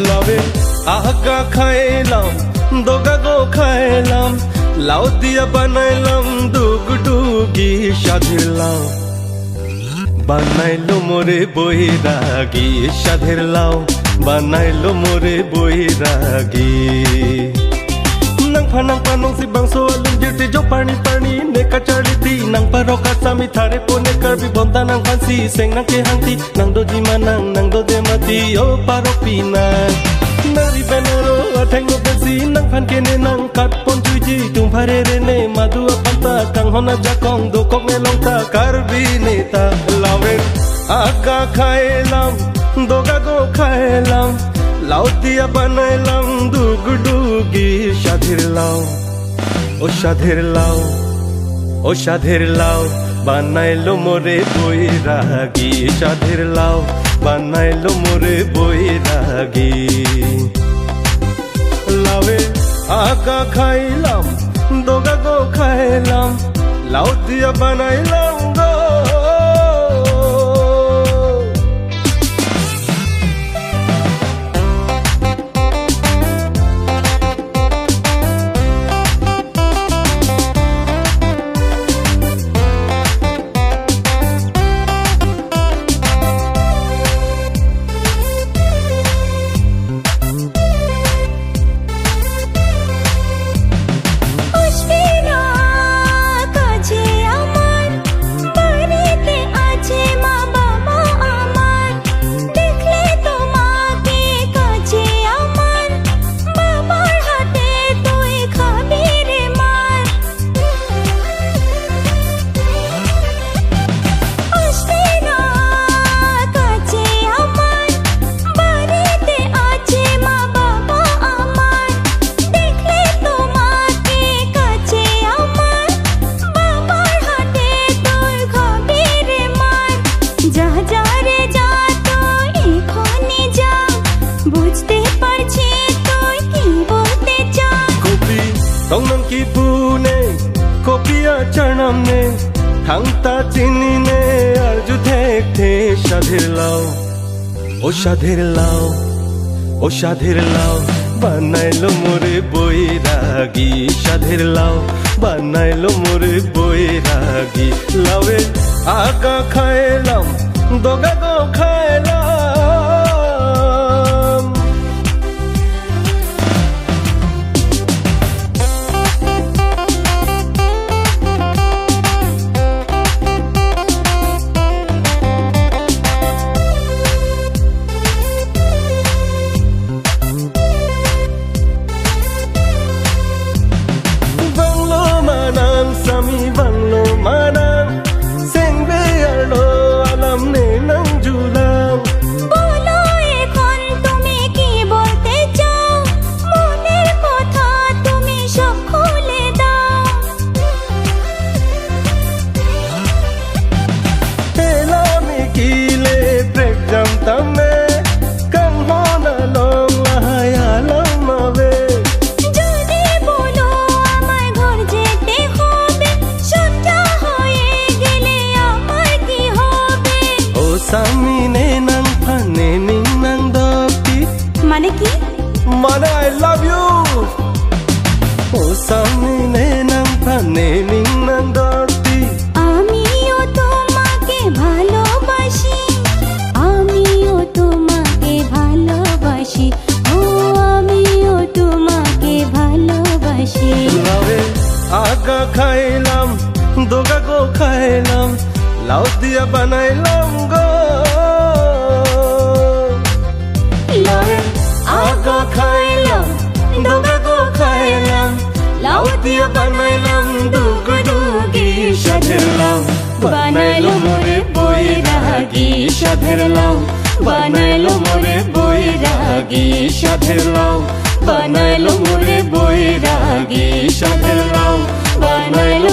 লাভে আগা খাইলাম দোগা গো খাইলাম লাউ দিয়া বানাইলাম ডুগডুগি সাধের লাউ বানাইলো মোরে বৈরাগী সাধের লাউ বানাইলো মোরে বৈরাগী nang panong si bangso alum jirti jo parni neka chariti nang paroka sami thare pone karbi bonda nang fansi seng nang ke hangti nang do jimanang nang do demati o paropina nari benoro atheng no besi nang phan ke ne nang kat pon chuji tum phare re ne madu apanta kang hona jakong do kok ne longta karbi neta lawen aga khailam doga go khailam লাউ দিয়া বানাইলাম ডুগডুগি সাধের লাউ ও সাধের লাউ ও সাধের লাউ বানাইলো মোরে বৈরাগী সাধের লাউ বানাইলো মোরে বৈরাগী লাউে আগা খাইলাম দোগা গো খাইলাম লাউ দিয়া বানাইলাম গো Tongnam ki pune kopiya charnam ne thangta chini ne arju thek the shadhir lao o shadhir lao o shadhir lao banailo more boiragi shadhir lao banailo more boiragi lawe aga khailam doga go khailam Sami banglo manang sengbe arlo alam ne nang julang bolo ekhon tumi ki bolte chao moner kotha tumi sob khule dao elami kile break jam tamme kang hona long lahaya lamawe jodi bolo amay ghor jete samine nang phane ning nang doti mane ki mane I love you o samine nang phane ning nang doti আমিও তোমাকে ভালোবাসি আমিও তোমাকে ভালোবাসি ও আমিও তোমাকে ভালোবাসি লাউে আগা খাইলাম দোগা গো খাইলাম লাউ দিয়া বানাইলাম গো লাউে আগা খাইলাম দোগা গো খাইলাম লাউ দিয়া বানাইলাম ডুগডুগি সাধের লাউ বানাইলো মোরে বৈরাগী সাধের লাউ বানাইলো মোরে বৈরাগী সাধের লাউ বানাইলো মোরে বৈরাগী সাধের লাউ বানাইলো